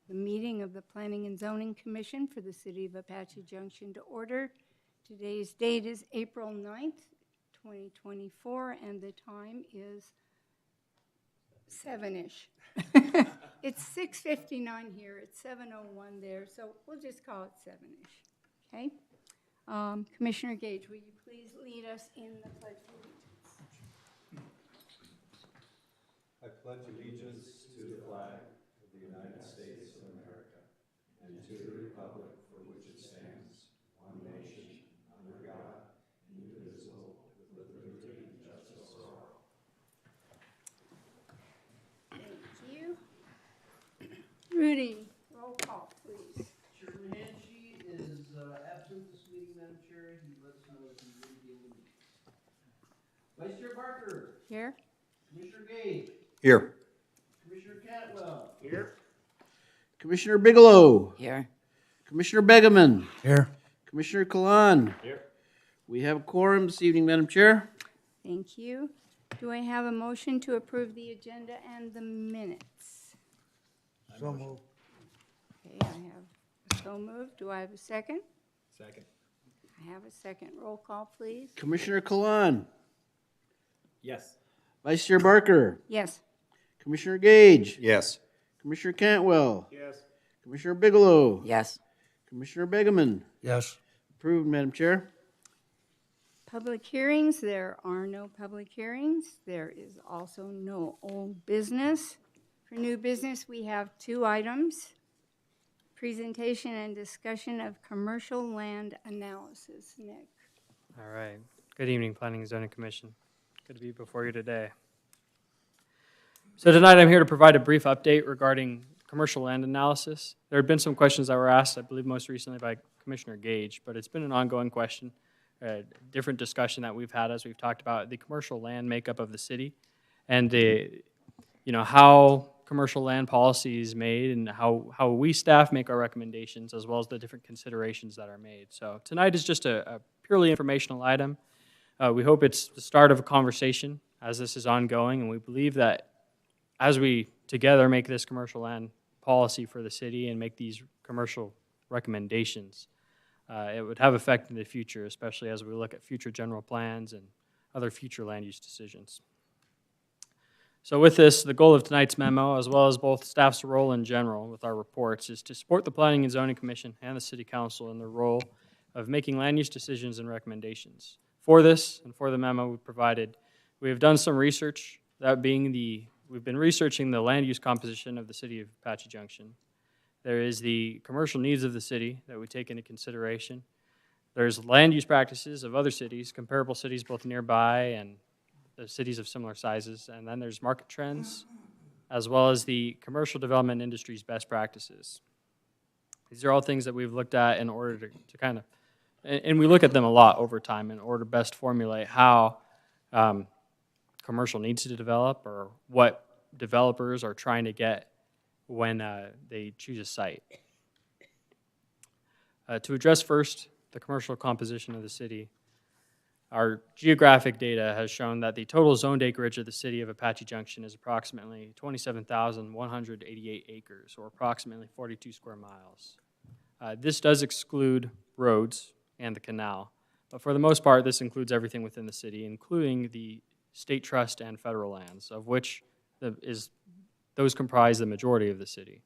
the meeting of the Planning and Zoning Commission for the City of Apache Junction to order. Today's date is April 9th, 2024, and the time is 7-ish. It's 6:59 here, it's 7:01 there, so we'll just call it 7-ish, okay? Commissioner Gage, will you please lead us in the Pledge of Allegiance? I pledge allegiance to the flag of the United States of America and to the republic for which it stands, one nation, under God, indivisible, with liberty and justice for all. Thank you. Rudy, roll call, please. Chairman Hanshi is absent this meeting, Madam Chair. He let us know that he will be in the meeting. Vice Chair Barker. Here. Commissioner Gage. Here. Commissioner Cantwell. Here. Commissioner Bigelow. Here. Commissioner Begeman. Here. Commissioner Kalan. Here. We have a quorum this evening, Madam Chair. Thank you. Do I have a motion to approve the agenda and the minutes? So moved. Okay, I have so moved. Do I have a second? Second. I have a second. Roll call, please. Commissioner Kalan. Yes. Vice Chair Barker. Yes. Commissioner Gage. Yes. Commissioner Cantwell. Yes. Commissioner Bigelow. Yes. Commissioner Begeman. Yes. Approved, Madam Chair. Public hearings, there are no public hearings. There is also no old business. For new business, we have 2 items. Presentation and discussion of commercial land analysis. Nick. All right. Good evening, Planning and Zoning Commission. Good to be before you today. So tonight I'm here to provide a brief update regarding commercial land analysis. There had been some questions that were asked, I believe most recently by Commissioner Gage, but it's been an ongoing question, a different discussion that we've had as we've talked about the commercial land makeup of the city and how commercial land policy is made and how we staff make our recommendations as well as the different considerations that are made. So tonight is just a purely informational item. We hope it's the start of a conversation as this is ongoing, and we believe that as we together make this commercial land policy for the city and make these commercial recommendations, it would have effect in the future, especially as we look at future general plans and other future land use decisions. So with this, the goal of tonight's memo, as well as both staff's role in general with our reports, is to support the Planning and Zoning Commission and the City Council in their role of making land use decisions and recommendations. For this and for the memo we provided, we have done some research, that being we've been researching the land use composition of the city of Apache Junction. There is the commercial needs of the city that we take into consideration. There's land use practices of other cities, comparable cities both nearby and the cities of similar sizes. And then there's market trends, as well as the commercial development industry's best practices. These are all things that we've looked at in order to kind of, and we look at them a lot over time in order to best formulate how commercial needs to develop or what developers are trying to get when they choose a site. To address first the commercial composition of the city, our geographic data has shown that the total zoned acreage of the city of Apache Junction is approximately 27,188 acres, or approximately 42 square miles. This does exclude roads and the canal, but for the most part, this includes everything within the city, including the state trust and federal lands, of which those comprise the majority of the city.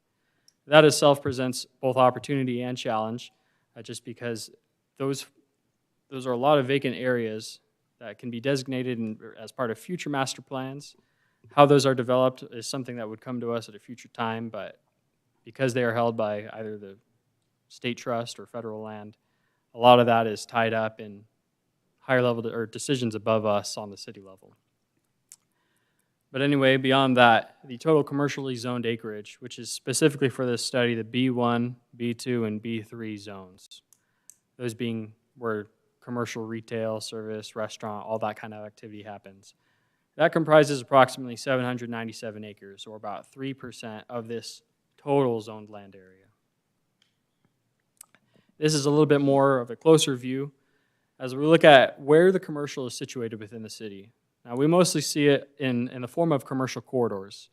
That itself presents both opportunity and challenge, just because those are a lot of vacant areas that can be designated as part of future master plans. How those are developed is something that would come to us at a future time, but because they are held by either the state trust or federal land, a lot of that is tied up in higher level or decisions above us on the city level. But anyway, beyond that, the total commercially zoned acreage, which is specifically for this study, the B1, B2, and B3 zones, those being where commercial, retail, service, restaurant, all that kind of activity happens. That comprises approximately 797 acres, or about 3% of this total zoned land area. This is a little bit more of a closer view as we look at where the commercial is situated within the city. Now, we mostly see it in the form of commercial corridors.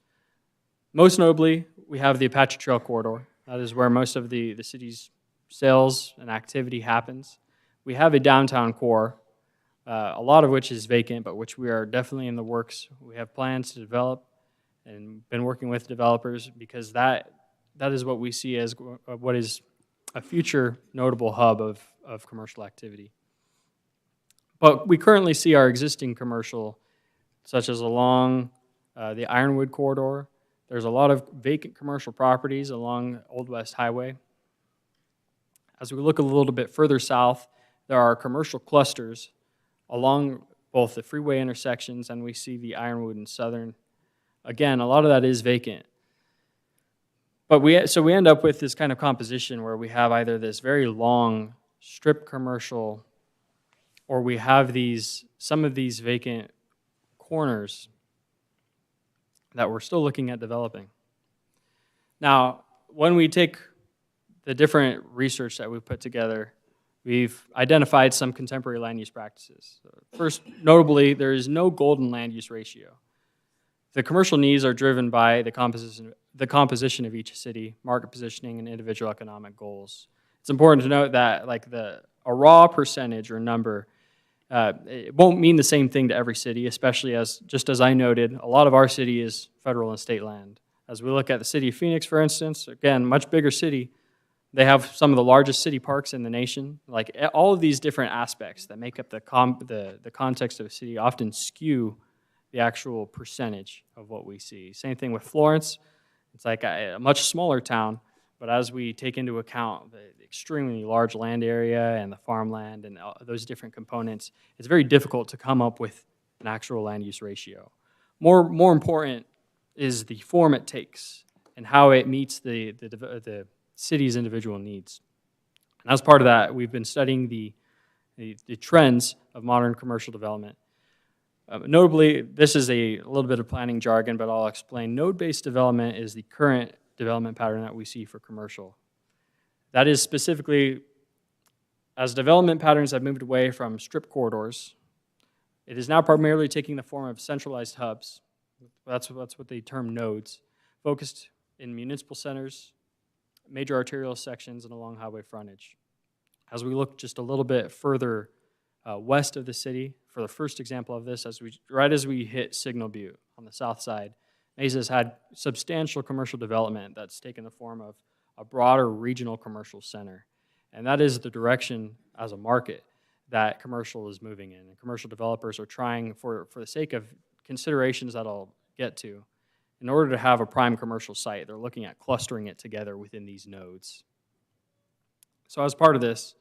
Most notably, we have the Apache Trail Corridor, That is where most of the city's sales and activity happens. We have a downtown core, a lot of which is vacant, but which we are definitely in the works. We have plans to develop and been working with developers because that is what we see as what is a future notable hub of commercial activity. But we currently see our existing commercial, such as along the Ironwood corridor. There's a lot of vacant commercial properties along Old West Highway. As we look a little bit further south, there are commercial clusters along both the freeway intersections, and we see the Ironwood and Southern. Again, a lot of that is vacant. But we end up with this kind of composition where we have either this very long strip commercial, or we have some of these vacant corners that we're still looking at developing. Now, when we take the different research that we've put together, we've identified some contemporary land use practices. First, notably, there is no golden land use ratio. The commercial needs are driven by the composition of each city, market positioning, and individual economic goals. It's important to note that a raw percentage or number, it won't mean the same thing to every city, especially just as I noted, a lot of our city is federal and state land. As we look at the city of Phoenix, for instance, again, much bigger city, they have some of the largest city parks in the nation. Like all of these different aspects that make up the context of a city often skew the actual percentage of what we see. Same thing with Florence. It's like a much smaller town, but as we take into account the extremely large land area and the farmland and those different components, it's very difficult to come up with an actual land use ratio. More important is the form it takes and how it meets the city's individual needs. And as part of that, we've been studying the trends of modern commercial development. Notably, this is a little bit of planning jargon, but I'll explain. Node-based development is the current development pattern that we see for commercial. That is specifically, as development patterns have moved away from strip corridors, it is now primarily taking the form of centralized hubs. That's what they term nodes, focused in municipal centers, major arterial sections, and along highway frontage. As we look just a little bit further west of the city, for the first example of this, right as we hit Signal Butte on the south side, Mesa's had substantial commercial development that's taken the form of a broader regional commercial center. And that is the direction as a market that commercial is moving in. And commercial developers are trying, for the sake of considerations that I'll get to, in order to have a prime commercial site, they're looking at clustering it together within these nodes. So as part of this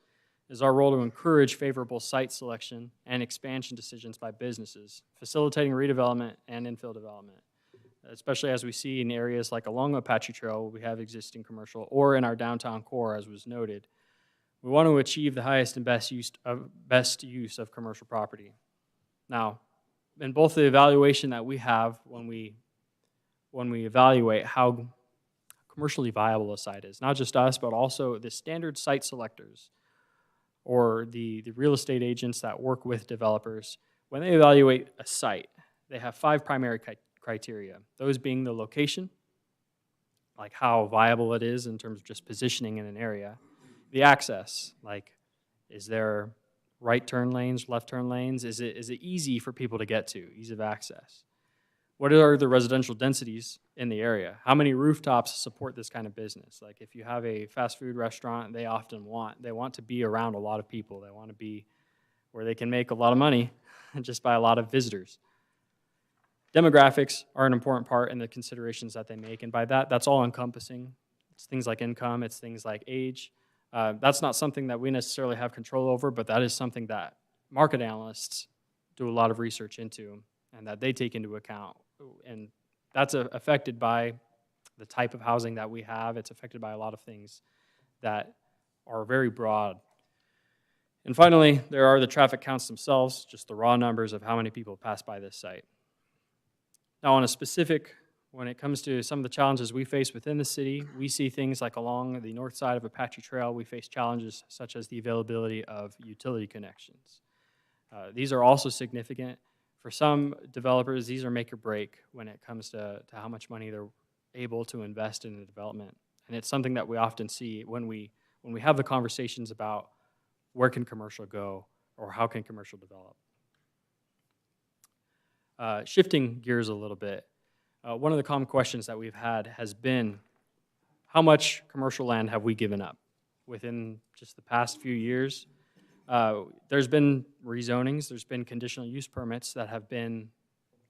is our role to encourage favorable site selection and expansion decisions by businesses, facilitating redevelopment and infill development, especially as we see in areas like along Apache Trail where we have existing commercial, or in our downtown core, as was noted. We want to achieve the highest and best use of commercial property. Now, in both the evaluation that we have when we evaluate how commercially viable a site is, not just us, but also the standard site selectors or the real estate agents that work with developers, when they evaluate a site, they have 5 primary criteria. Those being the location, like how viable it is in terms of just positioning in an area. The access, like is there right turn lanes, left turn lanes? Is it easy for people to get to, ease of access? What are the residential densities in the area? How many rooftops support this kind of business? Like if you have a fast food restaurant, they want to be around a lot of people. They want to be where they can make a lot of money just by a lot of visitors. Demographics are an important part in the considerations that they make, and by that, that's all encompassing. It's things like income, it's things like age. That's not something that we necessarily have control over, but that is something that market analysts do a lot of research into and that they take into account. And that's affected by the type of housing that we have. It's affected by a lot of things that are very broad. And finally, there are the traffic counts themselves, just the raw numbers of how many people pass by this site. Now, on a specific, when it comes to some of the challenges we face within the city, we see things like along the north side of Apache Trail, we face challenges such as the availability of utility connections. These are also significant. For some developers, these are make or break when it comes to how much money they're able to invest in the development. And it's something that we often see when we have the conversations about where can commercial go or how can commercial develop. Shifting gears a little bit, one of the common questions that we've had has been, how much commercial land have we given up? Within just the past few years, there's been rezonings, there's been conditional use permits that have been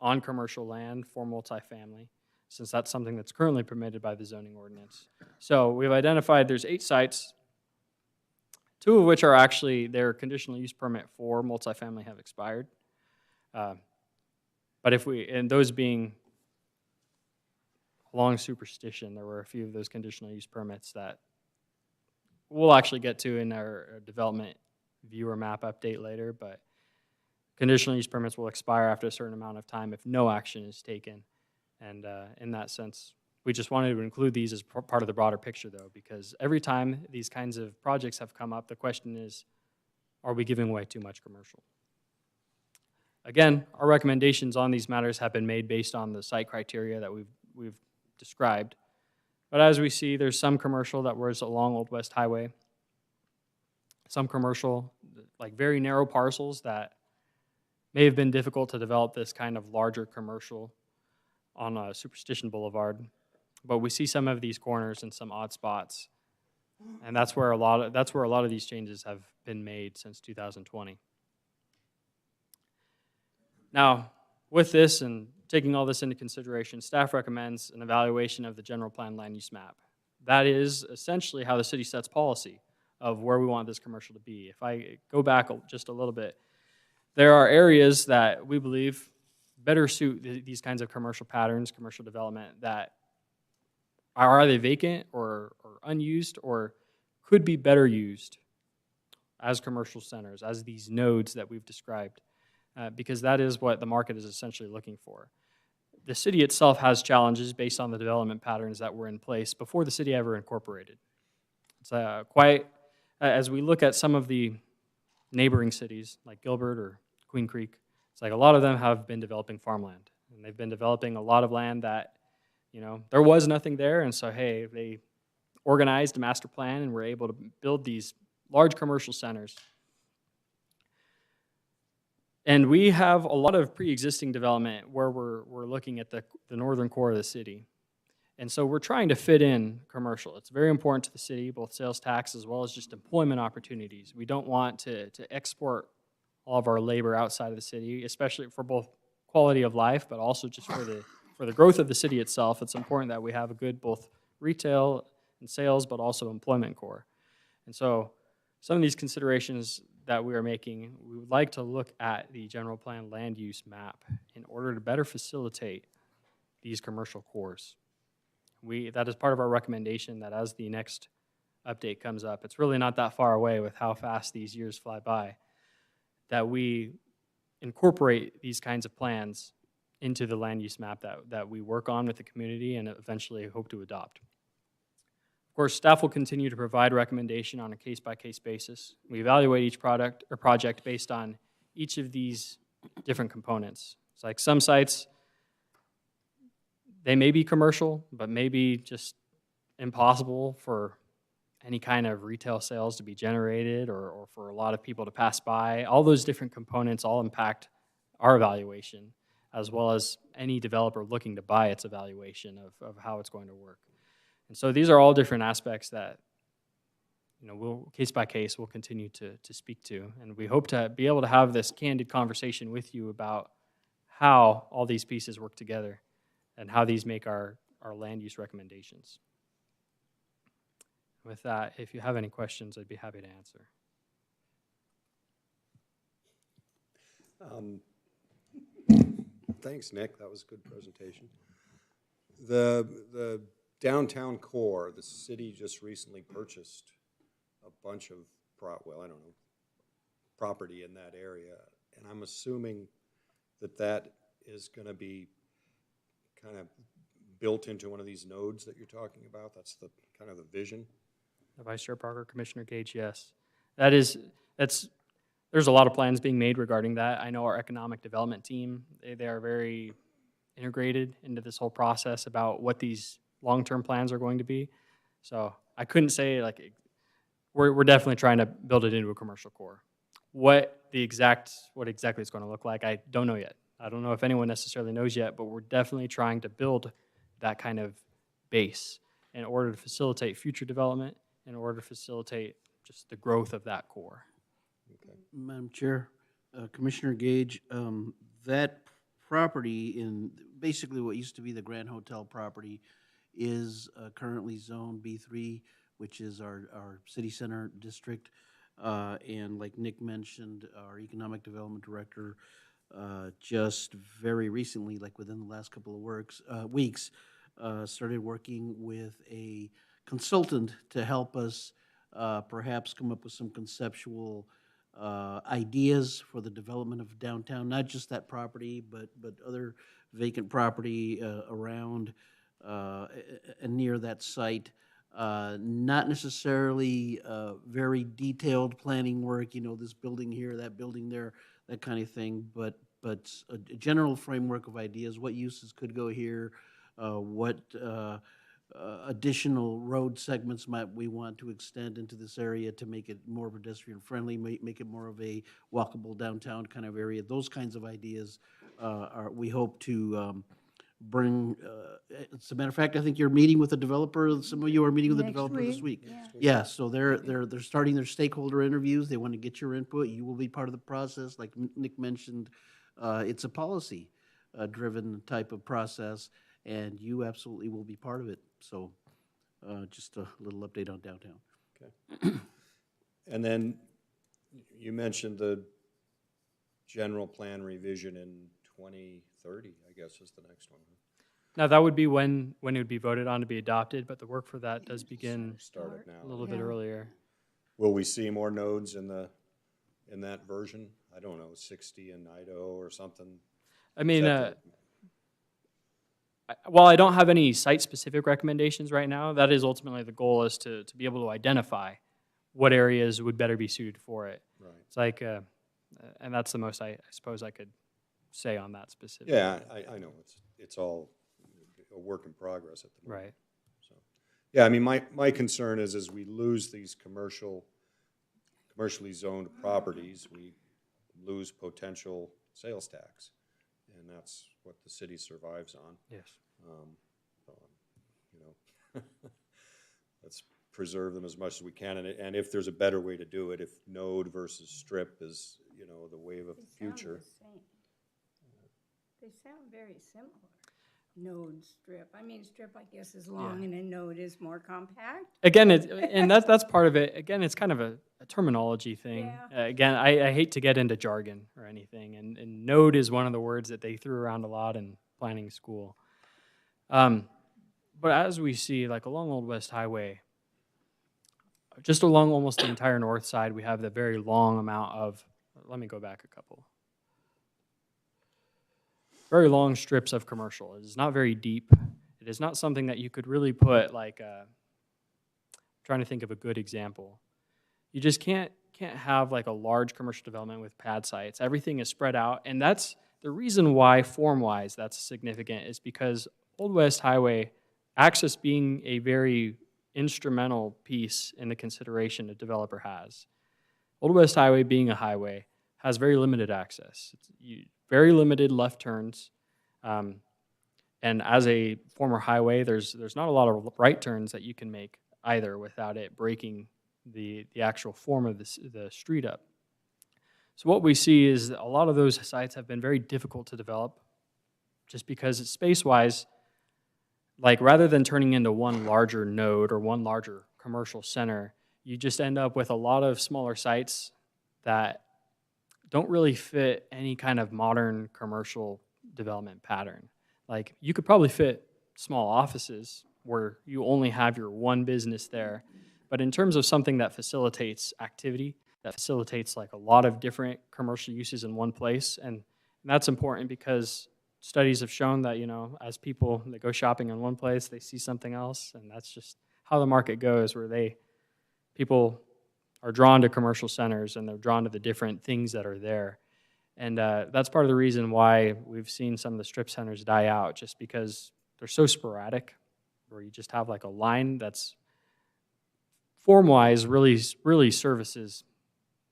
on commercial land for multifamily, since that's something that's currently permitted by the zoning ordinance. So we've identified there's 8 sites, 2 of which are actually, their conditional use permit for multifamily have expired. But and those being along Superstition, there were a few of those conditional use permits that we'll actually get to in our development viewer map update later, but conditional use permits will expire after a certain amount of time if no action is taken. And in that sense, we just wanted to include these as part of the broader picture, though, because every time these kinds of projects have come up, the question is, are we giving away too much commercial? Again, our recommendations on these matters have been made based on the site criteria that we've described. But as we see, there's some commercial that was along Old West Highway, some commercial, like very narrow parcels that may have been difficult to develop this kind of larger commercial on Superstition Boulevard. But we see some of these corners and some odd spots, and that's where a lot of these changes have been made since 2020. Now, with this and taking all this into consideration, staff recommends an evaluation of the general plan land use map. That is essentially how the city sets policy of where we want this commercial to be. If I go back just a little bit, there are areas that we believe better suit these kinds of commercial patterns, commercial development, that are either vacant or unused or could be better used as commercial centers, as these nodes that we've described. Because that is what the market is essentially looking for. The city itself has challenges based on the development patterns that were in place before the city ever incorporated. It's as we look at some of the neighboring cities like Gilbert or Queen Creek, it's like a lot of them have been developing farmland. And they've been developing a lot of land that, there was nothing there, and so, hey, they organized a master plan and were able to build these large commercial centers. And we have a lot of pre-existing development where we're looking at the northern core of the city. And so we're trying to fit in commercial. It's very important to the city, both sales tax as well as just employment opportunities. We don't want to export all of our labor outside of the city, especially for both quality of life, but also just for the growth of the city itself. It's important that we have a good both retail and sales, but also employment core. And so some of these considerations that we are making, we would like to look at the general plan land use map in order to better facilitate these commercial cores. That is part of our recommendation, that as the next update comes up, it's really not that far away with how fast these years fly by, that we incorporate these kinds of plans into the land use map that we work on with the community and eventually hope to adopt. Of course, staff will continue to provide recommendation on a case-by-case basis. We evaluate each product or project based on each of these different components. It's like some sites, they may be commercial, but maybe just impossible for any kind of retail sales to be generated or for a lot of people to pass by. All those different components all impact our evaluation, as well as any developer looking to buy its evaluation of how it's going to work. And so these are all different aspects that, we'll case by case, we'll continue to speak to. And we hope to be able to have this candid conversation with you about how all these pieces work together and how these make our land use recommendations. With that, if you have any questions, I'd be happy to answer. Thanks, Nick. That was a good presentation. The downtown core, the city just recently purchased a bunch of property in that area, and I'm assuming that is going to be kind of built into one of these nodes that you're talking about. That's the kind of the vision. Vice Chair Parker, Commissioner Gage, yes. There's a lot of plans being made regarding that. I know our economic development team, they are very integrated into this whole process about what these long-term plans are going to be. So I couldn't say like, we're definitely trying to build it into a commercial core. What exactly it's going to look like, I don't know yet. I don't know if anyone necessarily knows yet, but we're definitely trying to build that kind of base in order to facilitate future development, in order to facilitate just the growth of that core. Madam Chair, Commissioner Gage, that property in basically what used to be the Grand Hotel property is currently Zone B3, which is our city center district. And like Nick mentioned, our Economic Development Director just very recently, like within the last couple of weeks, started working with a consultant to help us perhaps come up with some conceptual ideas for the development of downtown, not just that property, but other vacant property around and near that site. Not necessarily very detailed planning work, this building here, that building there, that kind of thing, but a general framework of ideas, what uses could go here, what additional road segments might we want to extend into this area to make it more pedestrian friendly, make it more of a walkable downtown kind of area. Those kinds of ideas we hope to bring. As a matter of fact, I think you're meeting with a developer. Some of you are meeting with a Next developer this week, week. yeah. Yeah, so they're starting their stakeholder interviews. They want to get your input. You will be part of the process. Like Nick mentioned, it's a policy driven type of process, and you absolutely will be part of it. So just a little update on downtown. Okay. And then you mentioned the general plan revision in 2030, I guess is the next one. Now, that would be when it would be voted on to be adopted, but the work for that does begin Start it a now. little bit Yeah. earlier. Will we see more nodes in that version? I don't know, 60 in Idaho or something? I mean, Is that while I don't have any site-specific recommendations right now, that is ultimately the goal, is to be able to identify what areas would better be suited for it. Right. It's like, and that's the most I suppose I could say on that specific. Yeah, I know, it's all a work in progress at the moment. Right. So, yeah, I mean, my concern is as we lose these commercially zoned properties, we lose potential sales tax, and that's what the city survives on. Yes. Let's preserve them as much as we can, and if there's a better way to do it, if node versus strip is, the wave of the future. They sound very similar. Node, strip. I mean, strip, I guess, is long, and a node is more compact. Again, and that's part of it. Again, it's kind of a terminology thing. Yeah. Again, I hate to get into jargon or anything, and node is one of the words that they threw around a lot in planning school. But as we see, like along Old West Highway, just along almost the entire north side, we have the very long amount of, let me go back a couple. Very long strips of commercial. It is not very deep. It is not something that you could really put like, trying to think of a good example. You just can't have like a large commercial development with pad sites. Everything is spread out, and that's the reason why form-wise that's significant, is because Old West Highway, access being a very instrumental piece in the consideration a developer has. Old West Highway being a highway has very limited access. Very limited left turns. And as a former highway, there's not a lot of right turns that you can make either without it breaking the actual form of the street up. So what we see is that a lot of those sites have been very difficult to develop just because it's space-wise, like rather than turning into one larger node or one larger commercial center, you just end up with a lot of smaller sites that don't really fit any kind of modern commercial development pattern. Like you could probably fit small offices where you only have your one business there, but in terms of something that facilitates activity, that facilitates like a lot of different commercial uses in one place, and that's important because studies have shown that, as people, they go shopping in one place, they see something else, and that's just how the market goes, where people are drawn to commercial centers and they're drawn to the different things that are there. And that's part of the reason why we've seen some of the strip centers die out, just because they're so sporadic, where you just have like a line that's form-wise really services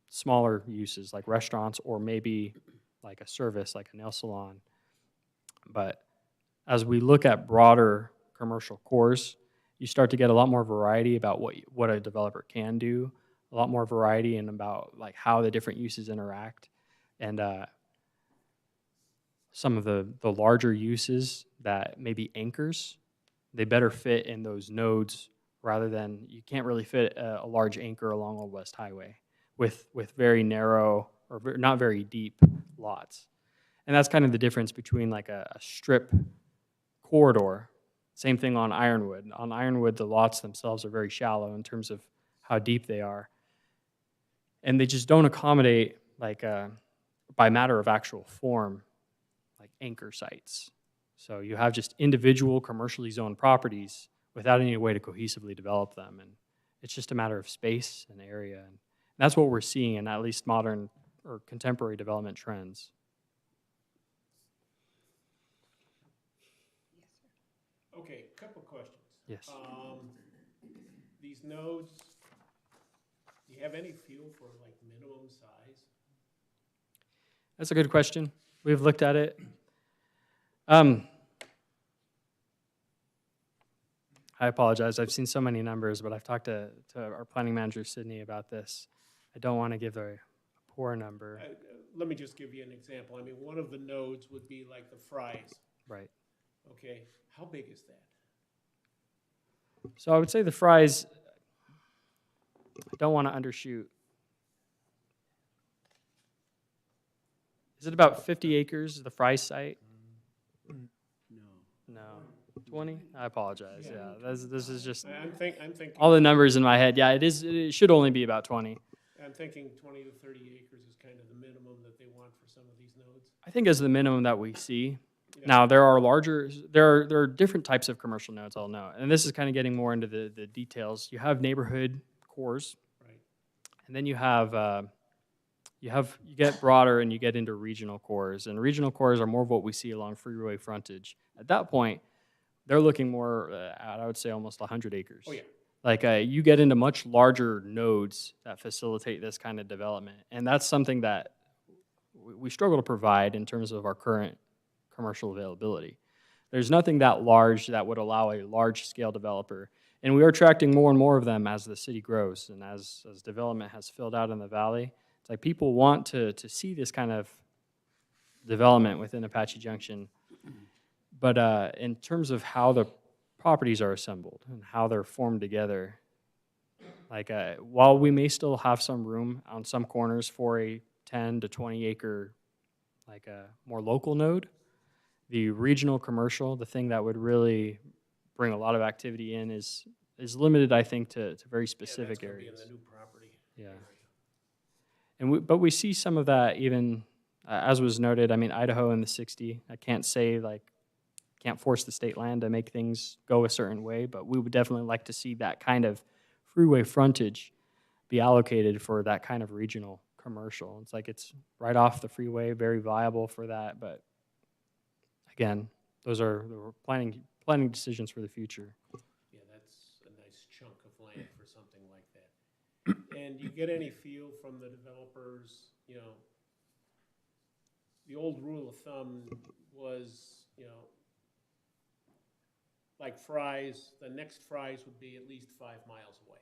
smaller uses like restaurants or maybe like a service like a nail salon. But as we look at broader commercial cores, you start to get a lot more variety about what a developer can do, a lot more variety and about like how the different uses interact. And some of the larger uses that maybe anchors, they better fit in those nodes rather than, you can't really fit a large anchor along Old West Highway with very narrow or not very deep lots. And that's kind of the difference between like a strip corridor. Same thing on Ironwood. On Ironwood, the lots themselves are very shallow in terms of how deep they are. And they just don't accommodate, like, by matter of actual form, like anchor sites. So you have just individual commercially zoned properties without any way to cohesively develop them. And it's just a matter of space and area. And that's what we're seeing in at least modern or contemporary development trends. Okay, couple questions. Yes. These nodes, do you have any feel for like minimum size? That's a good question. We've looked at it. I apologize. I've seen so many numbers, but I've talked to our planning manager, Sydney, about this. I don't want to give a poor number. Let me just give you an example. I mean, one of the nodes would be like the Fry's. Right. Okay, how big is that? So I would say the Fry's, I don't want to undershoot. Is it about 50 acres, the Fry's site? No. 20? I apologize. Yeah, this is just I'm thinking. all the numbers in my head. Yeah, it is. It should only be about 20. I'm thinking 20 to 30 acres is kind of the minimum that they want for some of these nodes. I think is the minimum that we see. Yeah. Now there are different types of commercial nodes. I'll know, and this is kind of getting more into the details. You have neighborhood cores, Right. and then you get broader and you get into regional cores, and regional cores are more of what we see along freeway frontage. At that point, they're looking more at, I would say, almost 100 acres. Oh, yeah. Like you get into much larger nodes that facilitate this kind of development, and that's something that we struggle to provide in terms of our current commercial availability. There's nothing that large that would allow a large-scale developer, and we are attracting more and more of them as the city grows and as development has filled out in the valley. It's like people want to see this kind of development within Apache Junction, but in terms of how the properties are assembled and how they're formed together, like while we may still have some room on some corners for a 10 to 20 acre, like a more local node, the regional commercial, the thing that would really bring a lot of activity in is limited, I think, to very specific areas. areas. In the new property. Yeah. Area. And but we see some of that even, as was noted, I mean, Idaho in the 60, I can't say, like, can't force the state land to make things go a certain way, but we would definitely like to see that kind of freeway frontage be allocated for that kind of regional commercial. It's like it's right off the freeway, very viable for that, but again, those are planning decisions for the future. Yeah, that's a nice chunk of land for something like that. And you get any feel from the developers, you know, the old rule of thumb was, you know, like Fry's, the next Fry's would be at least 5 miles away.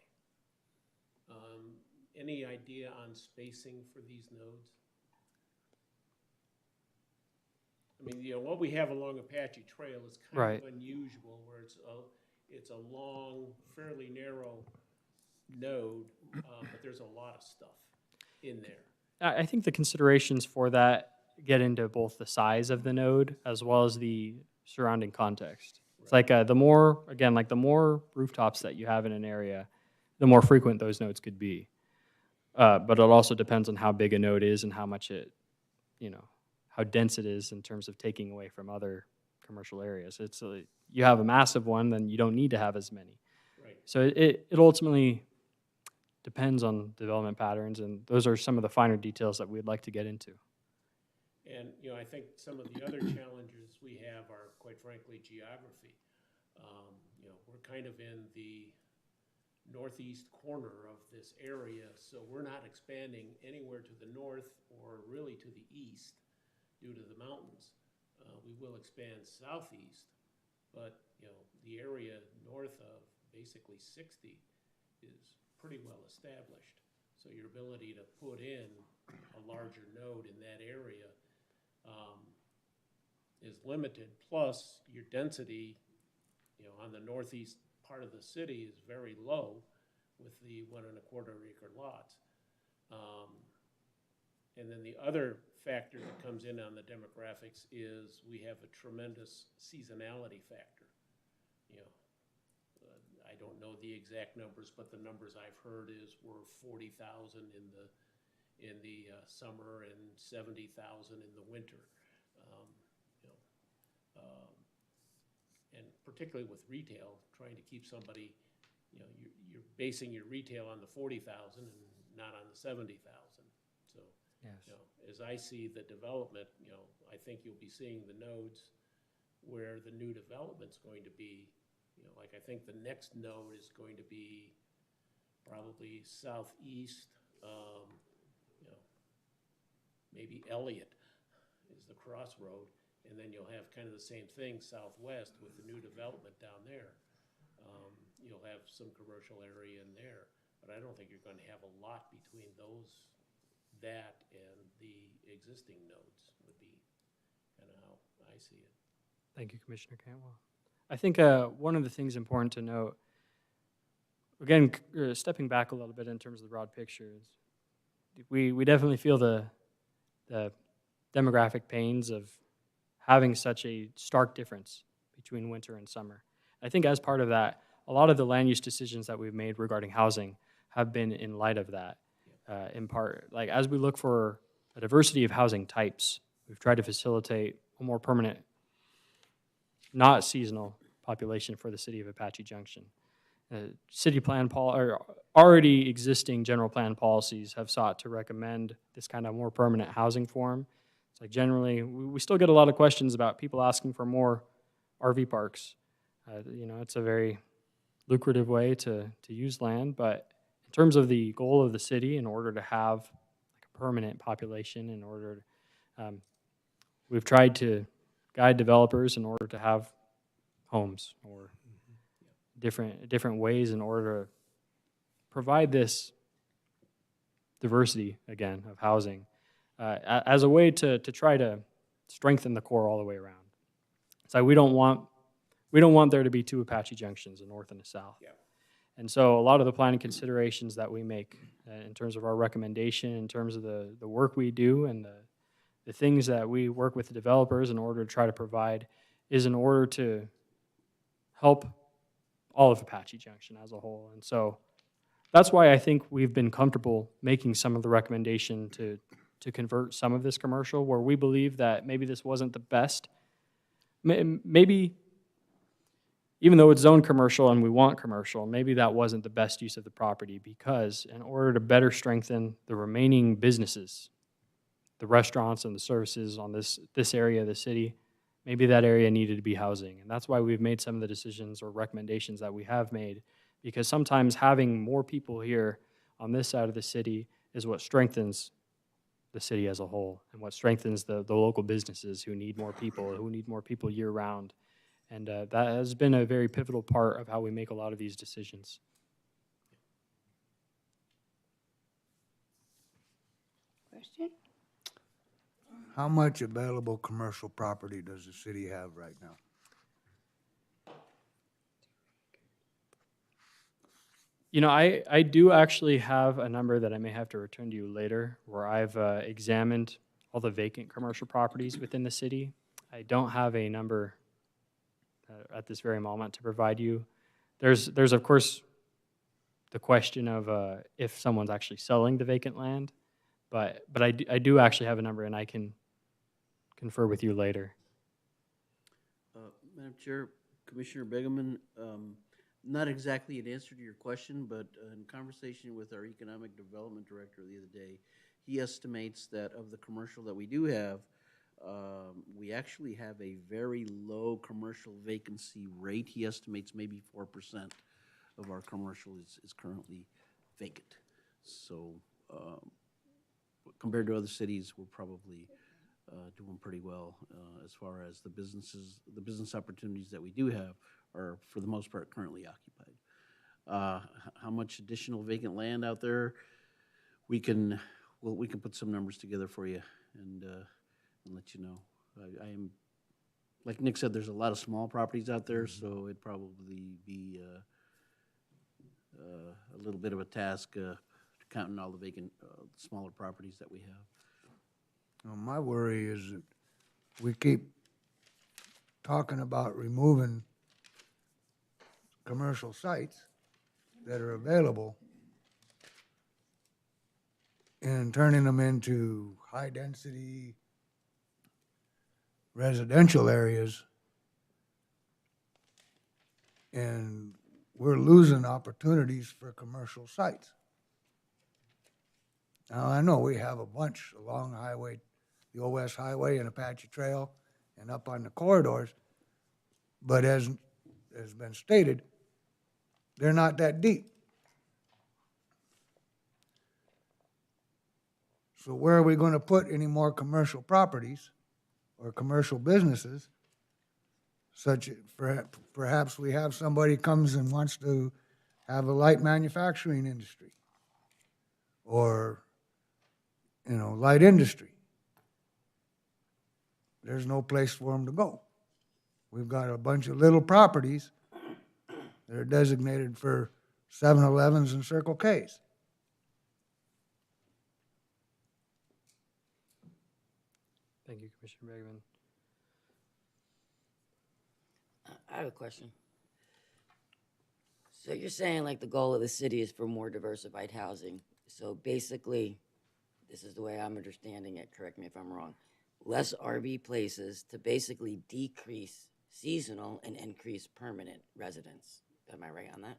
Any idea on spacing for these nodes? I mean, you know, what we have along Apache Trail is kind Right. of unusual, where it's a long, fairly narrow node, but there's a lot of stuff in there. I think the considerations for that get into both the size of the node as well as the surrounding context. It's like the more rooftops that you have in an area, the more frequent those nodes could be. But it also depends on how big a node is and how much it, you know, how dense it is in terms of taking away from other commercial areas. It's you have a massive one, then you don't need to have as many. Right. So it ultimately depends on development patterns, and those are some of the finer details that we'd like to get into. And, you know, I think some of the other challenges we have are, quite frankly, geography. You know, we're kind of in the northeast corner of this area, so we're not expanding anywhere to the north or really to the east due to the mountains. We will expand southeast, but, you know, the area north of basically 60 is pretty well established. So your ability to put in a larger node in that area is limited. Plus, your density, you know, on the northeast part of the city is very low with the 1.25 acre lots. And then the other factor that comes in on the demographics is we have a tremendous seasonality factor. You know, I don't know the exact numbers, but the numbers I've heard is we're 40,000 in the summer and 70,000 in the winter. And particularly with retail, trying to keep somebody, you know, you're basing your retail on the 40,000 and not on the 70,000. So, Yes. you know, as I see the development, you know, I think you'll be seeing the nodes where the new development's going to be. You know, like I think the next node is going to be probably southeast, you know, maybe Elliott is the crossroad, and then you'll have kind of the same thing southwest with the new development down there. You'll have some commercial area in there, but I don't think you're going to have a lot between that and the existing nodes would be kind of how I see it. Thank you, Commissioner Cantwell. I think one of the things important to note, again, stepping back a little bit in terms of the broad picture, is we definitely feel the demographic pains of having such a stark difference between winter and summer. I think as part of that, a lot of the land use decisions that we've made regarding housing have been in light of that. In part, like as we look for a diversity of housing types, we've tried to facilitate a more permanent, not seasonal population for the city of Apache Junction. City plan or already existing general plan policies have sought to recommend this kind of more permanent housing form. It's like generally, we still get a lot of questions about people asking for more RV parks. You know, it's a very lucrative way to use land, but in terms of the goal of the city, in order to have like a permanent population, in order to, we've tried to guide developers in order to have homes or different ways in order to provide this diversity, again, of housing as a way to try to strengthen the core all the way around. So we don't want there to be two Apache Junctions, a north and a south. Yeah. And so a lot of the planning considerations that we make in terms of our recommendation, in terms of the work we do and the things that we work with the developers in order to try to provide is in order to help all of Apache Junction as a whole. And so that's why I think we've been comfortable making some of the recommendation to convert some of this commercial where we believe that maybe this wasn't the best. Maybe even though it's zoned commercial and we want commercial, maybe that wasn't the best use of the property because in order to better strengthen the remaining businesses, the restaurants and the services on this area of the city, maybe that area needed to be housing. And that's why we've made some of the decisions or recommendations that we have made, because sometimes having more people here on this side of the city is what strengthens the city as a whole and what strengthens the local businesses who need more people year round. And that has been a very pivotal part of how we make a lot of these decisions. Question? How much available commercial property does the city have right now? You know, I do actually have a number that I may have to return to you later where I've examined all the vacant commercial properties within the city. I don't have a number at this very moment to provide you. There's of course the question of if someone's actually selling the vacant land, but I do actually have a number and I can confer with you later. Madam Chair, Commissioner Begeman, not exactly an answer to your question, but in conversation with our Economic Development Director the other day, he estimates that of the commercial that we do have, we actually have a very low commercial vacancy rate. He estimates maybe 4%. of our commercial is currently vacant. So compared to other cities, we're probably doing pretty well as far as the business opportunities that we do have are, for the most part, currently occupied. How much additional vacant land out there? We can put some numbers together for you and let you know. I am, like Nick said, there's a lot of small properties out there, so it'd probably be a little bit of a task counting all the vacant smaller properties that we have. Well, my worry is that we keep talking about removing commercial sites that are available and turning them into high-density residential areas, and we're losing opportunities for commercial sites. Now, I know we have a bunch along the highway, the Old West Highway and Apache Trail and up on the corridors, but as has been stated, they're not that deep. So where are we going to put any more commercial properties or commercial businesses? Such, perhaps we have somebody comes and wants to have a light manufacturing industry or, light industry. There's no place for them to go. We've got a bunch of little properties that are designated for 7-Elevens and Circle Ks. Thank you, Commissioner Bergman. I have a question. So you're saying like the goal of the city is for more diversified housing. So basically, this is the way I'm understanding it, correct me if I'm wrong, less RV places to basically decrease seasonal and increase permanent residents. Am I right on that?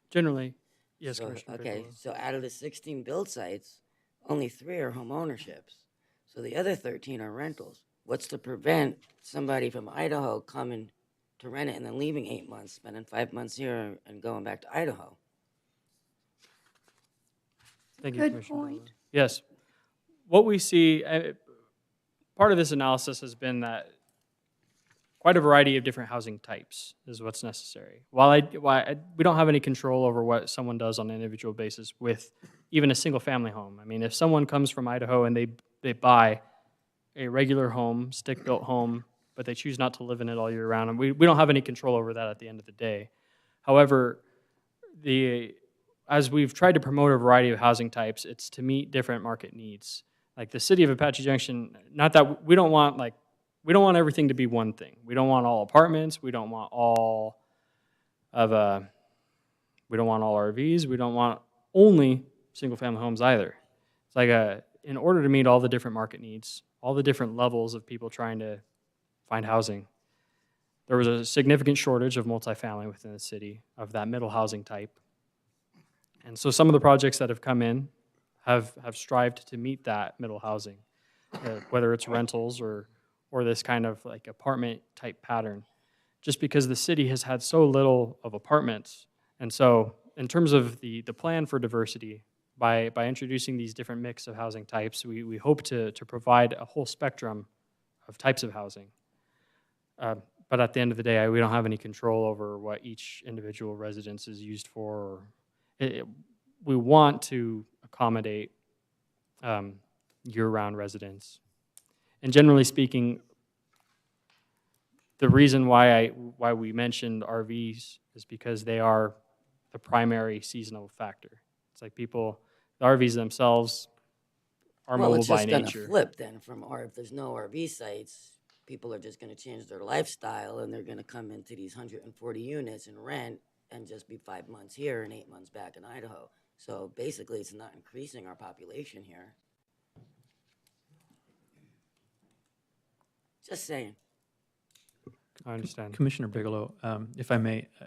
Generally, yes, So, Commissioner okay, Bigelow. so out of the 16 build sites, only 3 are home ownerships. So the other 13 are rentals. What's to prevent somebody from Idaho coming to rent it and then leaving 8 months, spending 5 months here and going back to Idaho? Thank you, Good Commissioner Bigelow. point. Yes. What we see, part of this analysis has been that quite a variety of different housing types is what's necessary. While we don't have any control over what someone does on an individual basis with even a single-family home. I mean, if someone comes from Idaho and they buy a regular home, stick-built home, but they choose not to live in it all year round, and we don't have any control over that at the end of the day. However, as we've tried to promote a variety of housing types, it's to meet different market needs. Like the city of Apache Junction, not that we don't want everything to be one thing. We don't want all apartments. We don't want all RVs. We don't want only single-family homes either. It's like in order to meet all the different market needs, all the different levels of people trying to find housing, there was a significant shortage of multifamily within the city of that middle housing type. And so some of the projects that have come in have strived to meet that middle housing, whether it's rentals or this kind of like apartment type pattern, just because the city has had so little of apartments. And so in terms of the plan for diversity, by introducing these different mix of housing types, we hope to provide a whole spectrum of types of housing. But at the end of the day, we don't have any control over what each individual residence is used for. We want to accommodate year-round residents. And generally speaking, the reason why we mentioned RVs is because they are the primary seasonal factor. It's like the RVs themselves are Well, mobile it's by just going to nature. flip then if there's no RV sites, people are just going to change their lifestyle and they're going to come into these 140 units and rent and just be 5 months here and 8 months back in Idaho. So basically, it's not increasing our population here. Just saying. I understand. Commissioner Bigelow, if I may, I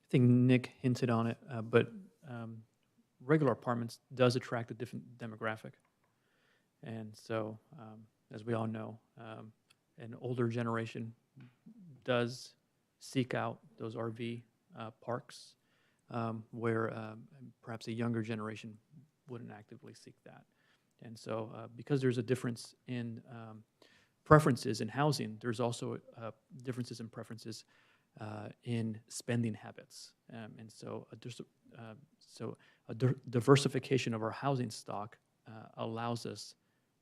think Nick hinted on it, but regular apartments does attract a different demographic. And so, as we all know, an older generation does seek out those RV parks where perhaps a younger generation wouldn't actively seek that. And so because there's a difference in preferences in housing, there's also differences in preferences in spending habits. And so diversification of our housing stock allows us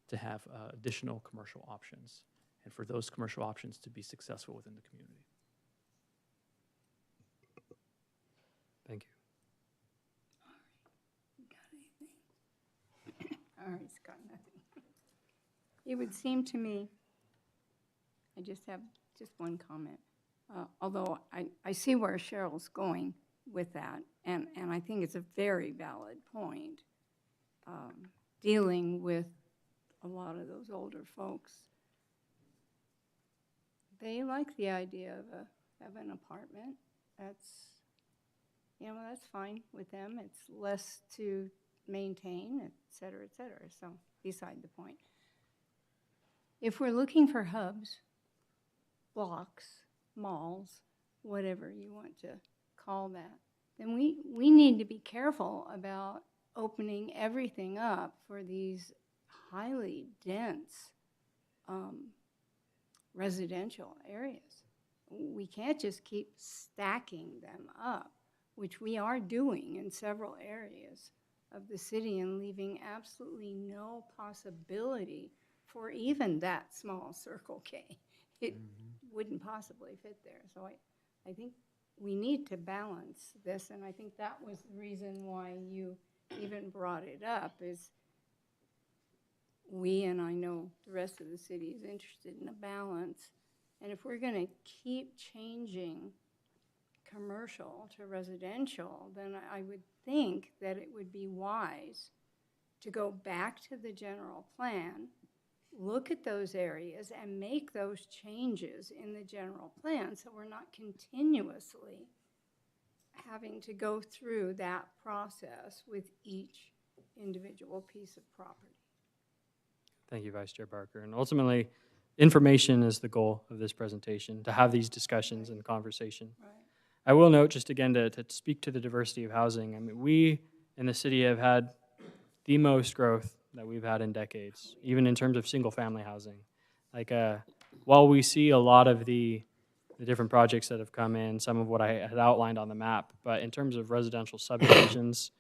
to have additional commercial options, and for those commercial options to be successful within the community. Thank you. All right, Scott, nothing. It would seem to me, I just have just one comment. Although I see where Cheryl's going with that, and I think it's a very valid point, dealing with a lot of those older folks. They like the idea of an apartment. That's, that's fine with them. It's less to maintain, et cetera, so beside the point. If we're looking for hubs, blocks, malls, whatever you want to call that, then we need to be careful about opening everything up for these highly dense residential areas. We can't just keep stacking them up, which we are doing in several areas of the city, and leaving absolutely no possibility for even that small Circle K. It wouldn't possibly fit there. So I think we need to balance this, and I think that was the reason why you even brought it up, is we, and I know the rest of the city, is interested in a balance. And if we're going to keep changing commercial to residential, then I would think that it would be wise to go back to the general plan, look at those areas, and make those changes in the general plan, so we're not continuously having to go through that process with each individual piece of property. Thank you, Vice Chair Barker. And ultimately, information is the goal of this presentation, to have these discussions and conversation. Right. I will note, just again, to speak to the diversity of housing, I mean, we in the city have had the most growth that we've had in decades, even in terms of single-family housing. Like, while we see a lot of the different projects that have come in, some of what I had outlined on the map, but in terms of residential subdivisions,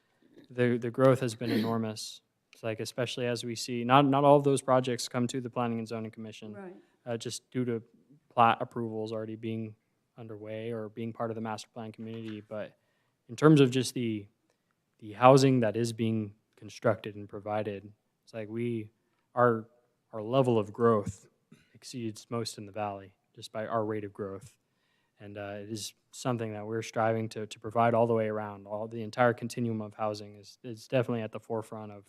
the growth has been enormous. It's like, especially as we see, not all of those projects come to the Planning and Zoning Commission, Right. just due to plat approvals already being underway or being part of the master plan community. But in terms of just the housing that is being constructed and provided, it's like our level of growth exceeds most in the valley just by our rate of growth. And it is something that we're striving to provide all the way around. All the entire continuum of housing is definitely at the forefront of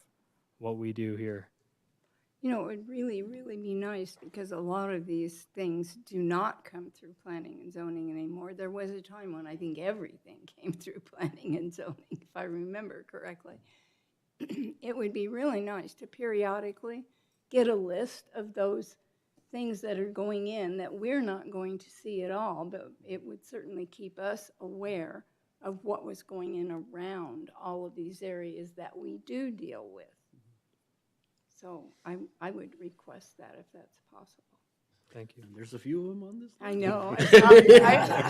what we do here. You know, it would really, really be nice, because a lot of these things do not come through planning and zoning anymore. There was a time when I think everything came through planning and zoning, if I remember correctly. It would be really nice to periodically get a list of those things that are going in that we're not going to see at all, but it would certainly keep us aware of what was going in around all of these areas that we do deal with. So I would request that if that's possible. Thank you. And there's a few of them on this list. I know.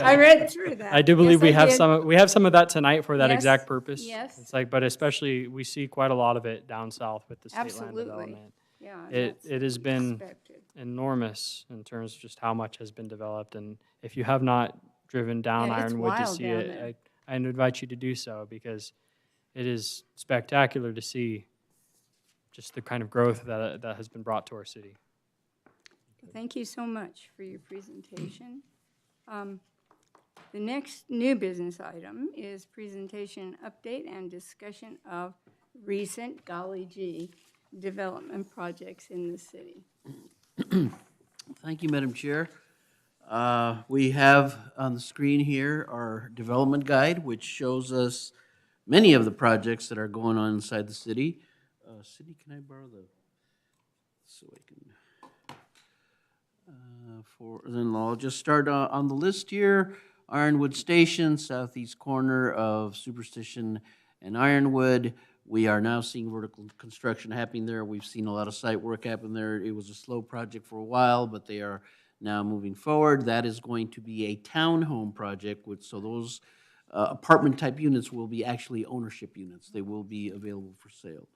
I read through that. I do believe Yes, we have some of that tonight for that Yes, exact purpose. yes. It's like, but especially we see quite a lot of it down south with the state land Absolutely. development. Yeah, It that's has been expected. enormous in terms of just how much has been developed. And if you have not driven down Yeah, it's Ironwood to wild see down it, there. I invite you to do so, because it is spectacular to see just the kind of growth that has been brought to our city. Thank you so much for your presentation. The next new business item is presentation update and discussion of recent, golly gee, development projects in the city. Thank you, Madam Chair. We have on the screen here our development guide, which shows us many of the projects that are going on inside the city. City, can I borrow so I can, then I'll just start on the list here. Ironwood Station, southeast corner of Superstition and Ironwood. We are now seeing vertical construction happening there. We've seen a lot of site work happen there. It was a slow project for a while, but they are now moving forward. That is going to be a townhome project, so those apartment-type units will be actually ownership units. They will be available for sale.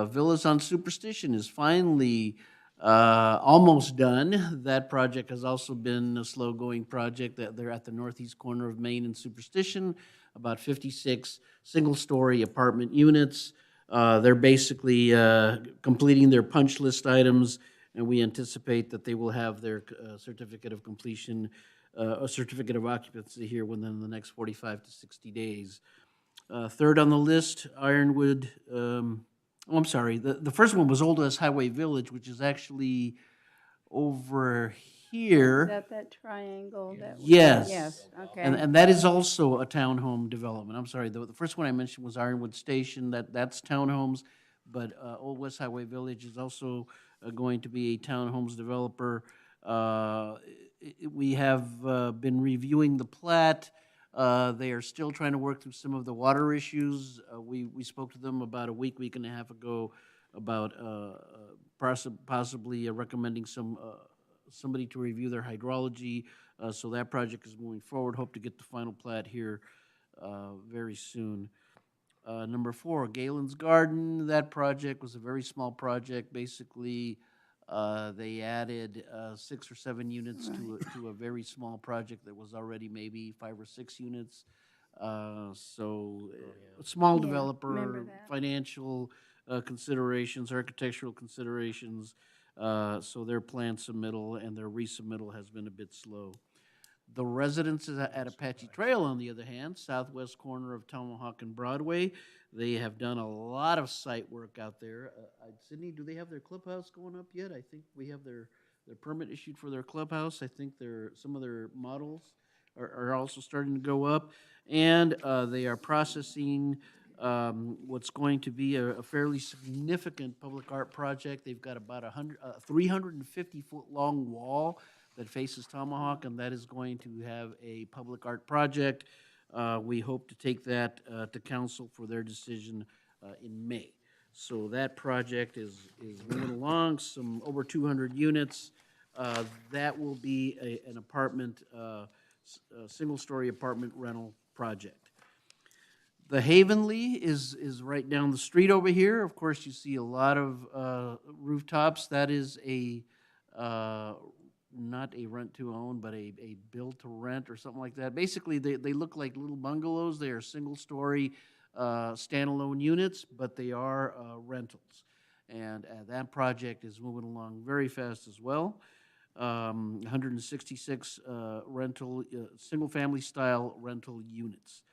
Villas on Superstition is finally almost done. That project has also been a slow-going project. They're at the northeast corner of Main and Superstition, about 56 single-story apartment units. They're basically completing their punch list items, and we anticipate that they will have their certificate of completion, a certificate of occupancy here within the next 45 to 60 days. Third on the list, Ironwood. I'm sorry. The first one was Old West Highway Village, which is actually over here. Is that triangle that? Yes. Yes, okay. And that is also a townhome development. I'm sorry, the first one I mentioned was Ironwood Station, that's townhomes, but Old West Highway Village is also going to be a townhomes developer. We have been reviewing the plat. They are still trying to work through some of the water issues. We spoke to them about a week and a half ago about possibly recommending somebody to review their hydrology. So that project is moving forward. Hope to get the final plat here very soon. Number 4, Galen's Garden. That project was a very small project. Basically, they added 6 or 7 units to a very small project that was already maybe 5 or 6 units. A small Yeah, remember developer, that. financial considerations, architectural considerations. So their plan submittal and their resubmittal has been a bit slow. The residences at Apache Trail, on the other hand, southwest corner of Tomahawk and Broadway, they have done a lot of site work out there. Sydney, do they have their clubhouse going up yet? I think we have their permit issued for their clubhouse. I think some of their models are also starting to go up. And they are processing what's going to be a fairly significant public art project. They've got about 350-foot long wall that faces Tomahawk, and that is going to have a public art project. We hope to take that to council for their decision in May. So that project is moving along, some over 200 units. That will be an apartment, single-story apartment rental project. The Havenly is right down the street over here. Of course, you see a lot of rooftops. That is not a rent-to-own, but a build-to-rent or something like that. Basically, they look like little bungalows. They are single-story standalone units, but they are rentals. And that project is moving along very fast as well. 166 single-family style rental units.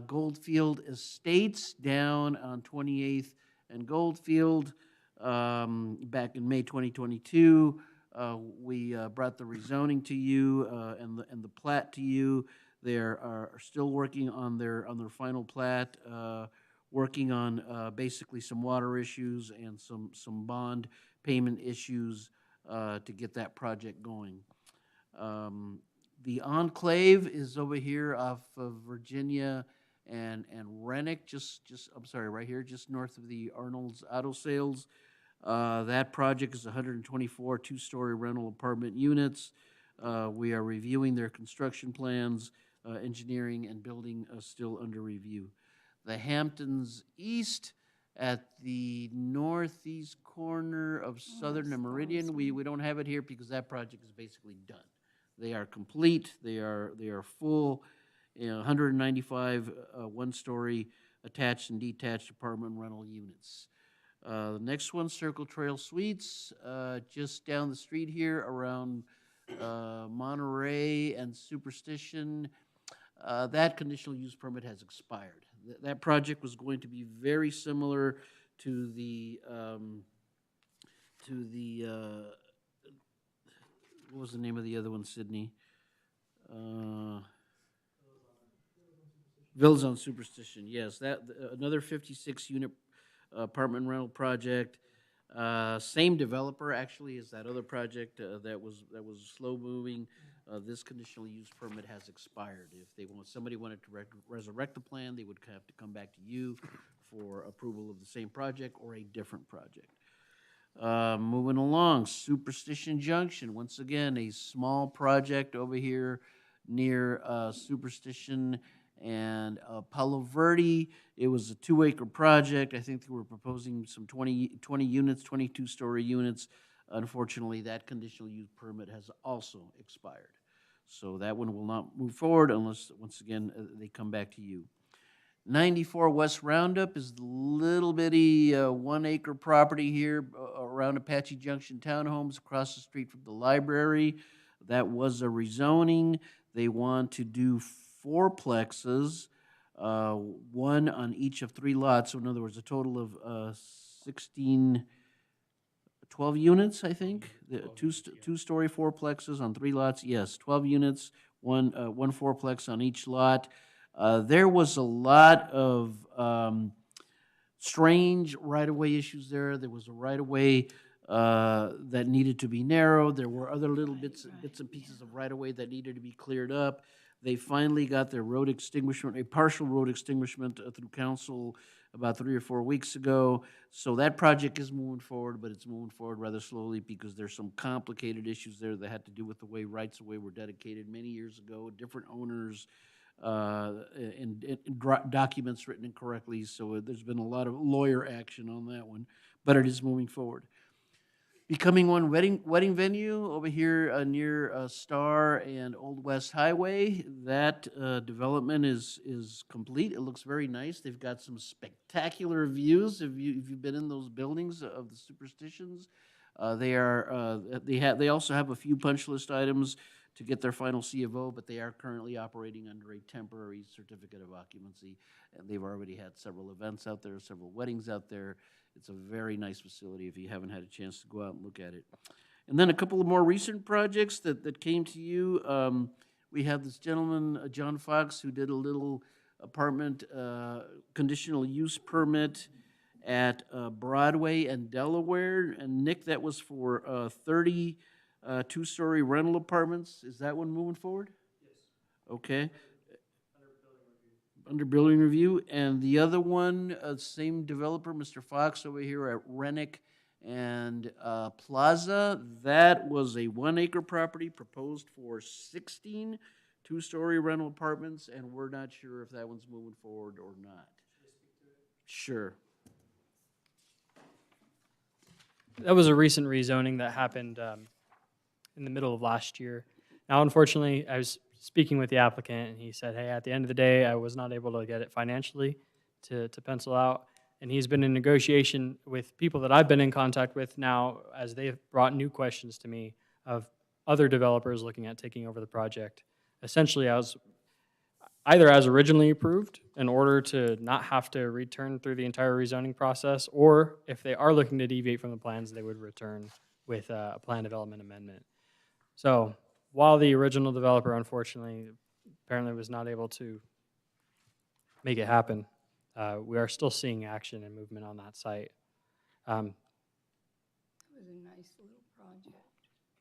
Goldfield Estates down on 28th and Goldfield back in May 2022. We brought the rezoning to you and the plat to you. They are still working on their final plat, working on basically some water issues and some bond payment issues to get that project going. The Enclave is over here off of Virginia and Rennick, right here, just north of the Arnold's Auto Sales. That project is 124 two-story rental apartment units. We are reviewing their construction plans, engineering and building still under review. The Hamptons East at the northeast corner of Southern and Meridian. We don't have it here because that project is basically done. They are complete. They are full. 195 one-story attached and detached apartment rental units. The next one, Circle Trail Suites, just down the street here around Monterey and Superstition. That conditional use permit has expired. That project was going to be very similar to the what was the name of the other one, Sydney? Villas on Superstition, yes. Another 56-unit apartment rental project. Same developer, actually, as that other project that was slow moving. this conditional use permit has expired. If somebody wanted to resurrect the plan, they would have to come back to you for approval of the same project or a different project. Moving along, Superstition Junction, once again, a small project over here near Superstition and Palo Verde. It was a 2-acre project. I think they were proposing some 20 units, 22-story units. Unfortunately, that conditional use permit has also expired. So that one will not move forward unless, once again, they come back to you. 94 West Roundup is the little bitty 1-acre property here around Apache Junction Townhomes across the street from the library. That was a rezoning. They want to do 4plexes, one on each of 3 lots. So in other words, a total of 12 units, I think. Two-story 4plexes on 3 lots. Yes, 12 units, one 4plex on each lot. There was a lot of strange right-of-way issues there. There was a right-of-way that needed to be narrowed. There were other little bits and pieces of right-of-way that needed to be cleared up. They finally got their road extinguishment, a partial road extinguishment through council about 3 or 4 weeks ago. So that project is moving forward, but it's moving forward rather slowly because there's some complicated issues there that had to do with the way rights-of-way were dedicated many years ago, different owners, and documents written incorrectly. So there's been a lot of lawyer action on that one, but it is moving forward. Becoming One wedding venue over here near Star and Old West Highway. That development is complete. It looks very nice. They've got some spectacular views. If you've been in those buildings of the Superstitions, they also have a few punch list items to get their final C of O, but they are currently operating under a temporary certificate of occupancy, and they've already had several events out there, several weddings out there. It's a very nice facility if you haven't had a chance to go out and look at it. And then a couple of more recent projects that came to you. We have this gentleman, John Fox, who did a little apartment conditional use permit at Broadway and Delaware. And Nick, that was for 30 2-story rental apartments. Is that one moving forward? Yes. Okay. Under building review. And the other one, same developer, Mr. Fox over here at Rennick and Plaza. That was a 1-acre property proposed for 16 2-story rental apartments, and we're not sure if that one's moving forward or not. Sure. That was a recent rezoning that happened in the middle of last year. Now, unfortunately, I was speaking with the applicant, and he said, hey, at the end of the day, I was not able to get it financially to pencil out. And he's been in negotiation with people that I've been in contact with now as they've brought new questions to me of other developers looking at taking over the project. Essentially, either as originally approved in order to not have to return through the entire rezoning process, or if they are looking to deviate from the plans, they would return with a plan development amendment. So while the original developer, unfortunately, apparently was not able to make it happen, we are still seeing action and movement on that site. It was a nice little project.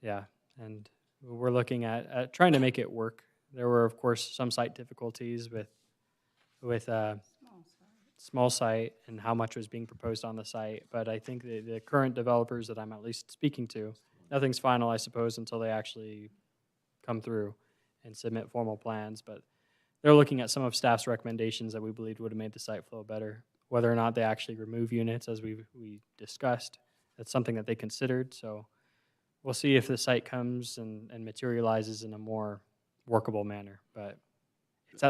Yeah, and we're looking at trying to make it work. There were, of course, some site difficulties with small site and how much was being proposed on the site. But I think the current developers that I'm at least speaking to, nothing's final, I suppose, until they actually come through and submit formal plans. But they're looking at some of staff's recommendations that we believed would have made the site flow better. Whether or not they actually remove units, as we discussed, that's something that they considered. So we'll see if the site comes and materializes in a more workable manner. But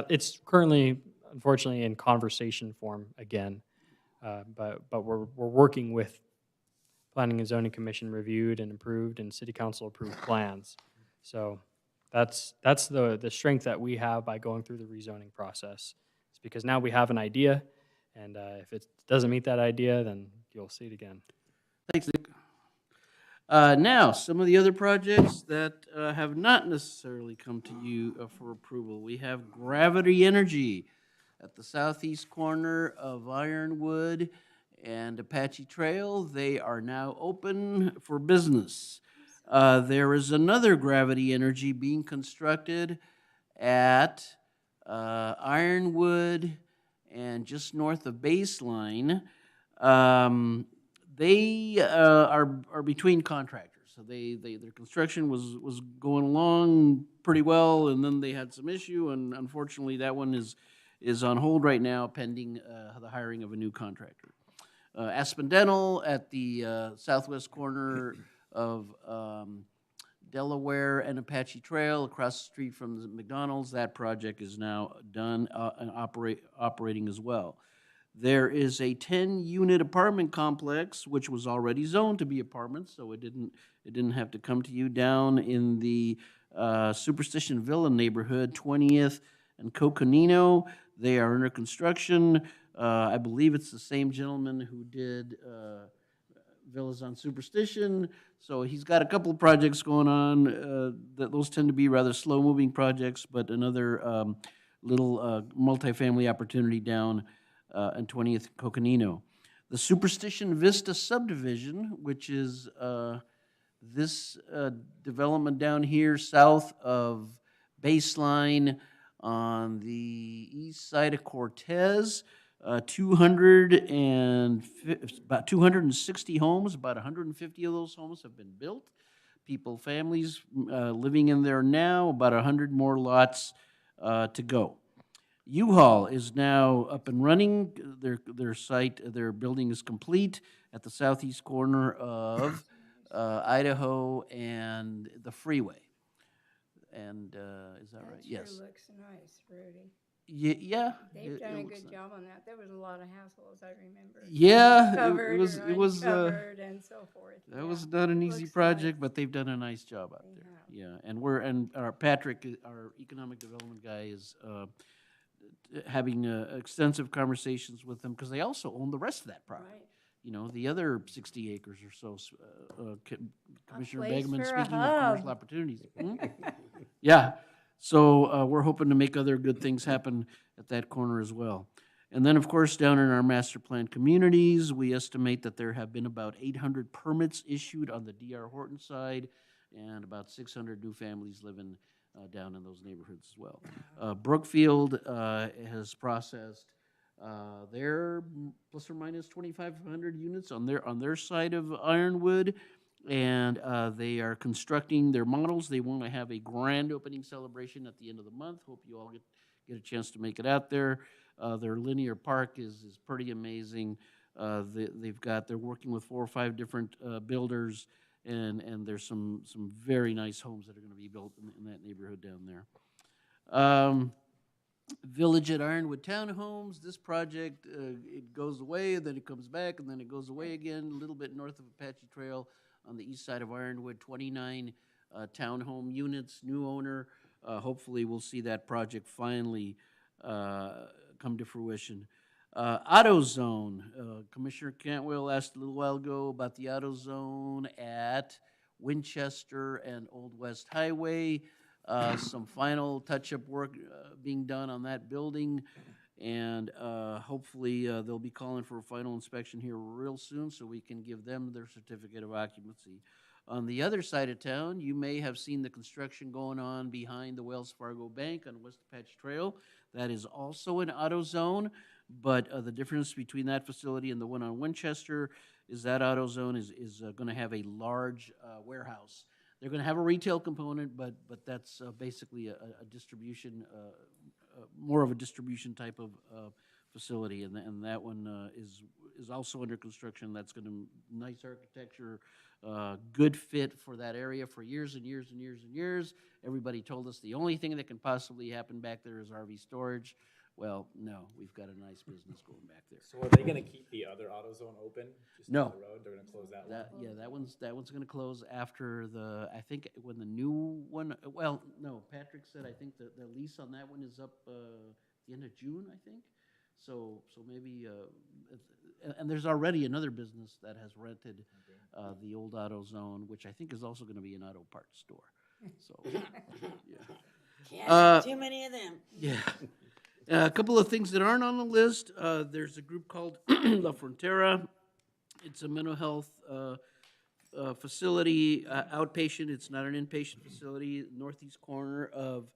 it's currently, unfortunately, in conversation form again. But we're working with Planning and Zoning Commission reviewed and approved and City Council approved plans. So that's the strength that we have by going through the rezoning process. It's because now we have an idea, and if it doesn't meet that idea, then you'll see it again. Thanks, Nick. Now, some of the other projects that have not necessarily come to you for approval. We have Gravity Energy at the southeast corner of Ironwood and Apache Trail. They are now open for business. There is another gravity energy being constructed at Ironwood and just north of Baseline. They are between contractors, so their construction was going along pretty well, and then they had some issue, and unfortunately that one is on hold right now pending the hiring of a new contractor. Aspen Dental at the southwest corner of Delaware and Apache Trail across the street from the McDonald's. That project is now done and operating as well. There is a 10-unit apartment complex which was already zoned to be apartments, so it didn't have to come to you, down in the Superstition Villa neighborhood, 20th and Coconino. They are under construction. I believe it's the same gentleman who did Villas on Superstition. So he's got a couple of projects going on. Those tend to be rather slow-moving projects, but another little multifamily opportunity down in 20th Coconino. The Superstition Vista subdivision, which is this development down here south of Baseline on the east side of Cortez, about 260 homes, about 150 of those homes have been built. Families living in there now, about 100 more lots to go. U-Haul is now up and running. Their building is complete at the southeast corner of Idaho and the freeway. And is that right? Yes. Sure looks nice, Rudy. Yeah. They've done a looks good nice. job on that. There was a lot of hassles, I remember. Yeah, Covered it was uncovered and so forth. that was not an easy Looks project, nice. but they've done a nice job out They there. have. Yeah, and our Patrick, our economic development guy, is having extensive conversations with them because they also own the rest of that property. Right. You know, the other 60 acres or so. Commissioner place Begman, for a speaking of commercial hub. opportunities. Yeah, so we're hoping to make other good things happen at that corner as well. And then, of course, down in our master plan communities, we estimate that there have been about 800 permits issued on the D.R. Horton side, and about 600 new families living down in those neighborhoods as well. Brookfield has processed their plus or minus 2,500 units on their side of Ironwood, and they are constructing their models. They want to have a grand opening celebration at the end of the month. Hope you all get a chance to make it out there. Their linear park is pretty amazing. They're working with 4 or 5 different builders, and there's some very nice homes that are going to be built in that neighborhood down there. Village at Ironwood Townhomes. This project, it goes away, then it comes back, and then it goes away again, a little bit north of Apache Trail on the east side of Ironwood. 29 townhome units, new owner. Hopefully we'll see that project finally come to fruition. AutoZone. Commissioner Cantwell asked a little while ago about the AutoZone at Winchester and Old West Highway. Some final touch-up work being done on that building, and hopefully they'll be calling for a final inspection here real soon so we can give them their certificate of occupancy. On the other side of town, you may have seen the construction going on behind the Wells Fargo Bank on West Apache Trail. That is also an AutoZone, but the difference between that facility and the one on Winchester is that AutoZone is going to have a large warehouse. They're going to have a retail component, but that's basically a distribution, more of a distribution type of facility, and that one is also under construction. That's going to nice architecture, good fit for that area for years and years and years and years. Everybody told us the only thing that can possibly happen back there is RV storage. Well, no, we've got a nice business going back there. So are they gonna keep the other AutoZone open just No. down the road? They're gonna close that one? That one's going to close after I think when the new one. Well, no, Patrick said I think the lease on that one is up the end of June, I think. So maybe, and there's already another business that has rented the old AutoZone, which I think is also going to be an auto parts store. So, yeah. Can't have too many of them. Yeah. A couple of things that aren't on the list. There's a group called La Frontera. It's a mental health facility, outpatient, it's not an inpatient facility, northeast corner of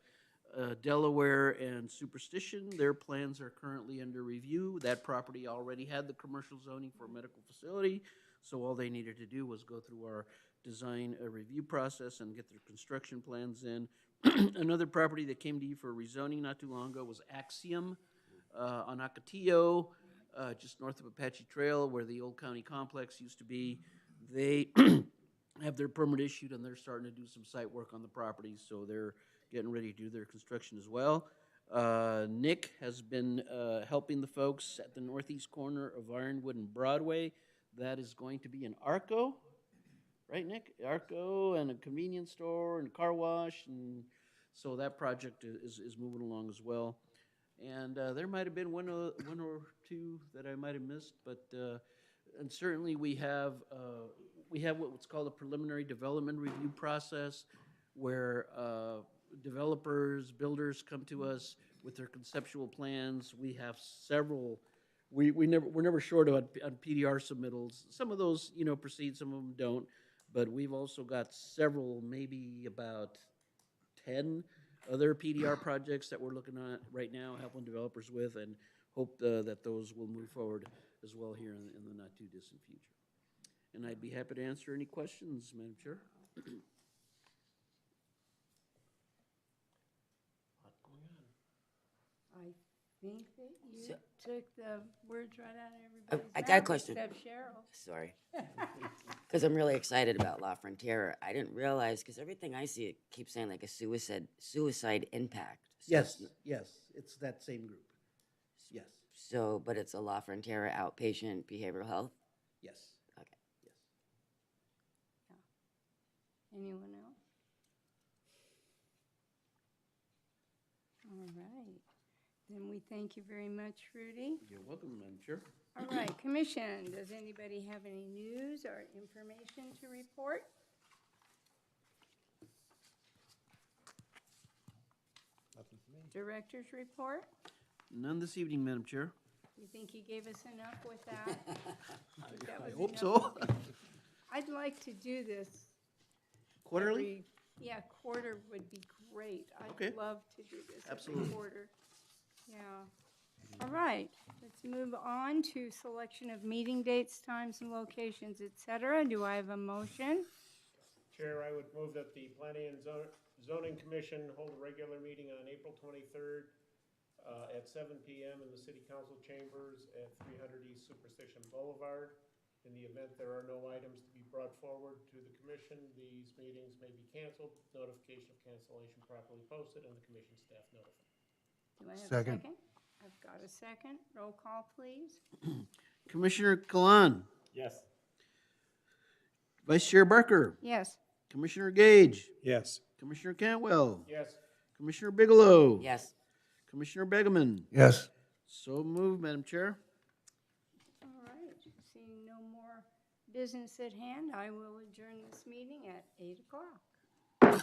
Delaware and Superstition. Their plans are currently under review. That property already had the commercial zoning for a medical facility, so all they needed to do was go through our design review process and get their construction plans in. Another property that came to you for rezoning not too long ago was Axiom on Ocotillo, just north of Apache Trail, where the old county complex used to be. They have their permit issued, and they're starting to do some site work on the property, so they're getting ready to do their construction as well. Nick has been helping the folks at the northeast corner of Ironwood and Broadway. That is going to be an Arco, right, Nick? Arco and a convenience store and a car wash, and so that project is moving along as well. And there might have been one or two that I might have missed, but and certainly we have what's called a preliminary development review process, where developers, builders come to us with their conceptual plans. We have several. We're never short on PDR submittals. Some of those proceed, some of them don't. But we've also got several, maybe about 10 other PDR projects that we're looking at right now, helping developers with, and hope that those will move forward as well here in the not too distant future. And I'd be happy to answer any questions, Madam Chair. I think that you took the words right out of everybody's I mouth. got a question. Except Cheryl. Sorry. Because I'm really excited about La Frontera. I didn't realize, because everything I see, it keeps saying like a suicide impact. So Yes, yes, it's that same group. Yes, So, but it's a La Frontera outpatient behavioral health? yes, Okay. yes. Anyone else? All right. Then we thank you very much, Rudy. You're welcome, Madam Chair. All right, Commission, does anybody have any news or information to report? Director's report? None this evening, Madam Chair. You think you gave us enough with that? I hope so. I'd like to do this. Quarterly? Yeah, quarter would be great. Okay. I'd love to do this Absolutely. every quarter. Yeah. All right, let's move on to selection of meeting dates, times, and locations, et cetera. Do I have a motion? Chair, I would move that the Planning and Zoning Commission hold a regular meeting on April 23rd at 7 p.m. in the City Council chambers at 300 East Superstition Boulevard. In the event there are no items to be brought forward to the commission, these meetings may be canceled, notification of cancellation properly posted, and the commission staff notified. Do I have Second. a second? I've got a second. Roll call, please. Commissioner Kalan, Yes. Vice Chair Barker, Yes. Commissioner Gage, Yes. Commissioner Cantwell, Yes. Commissioner Bigelow. Yes. Commissioner Begeman. Yes. So moved, Madam Chair. All right, seeing no more business at hand, I will adjourn this meeting at 8 o'clock.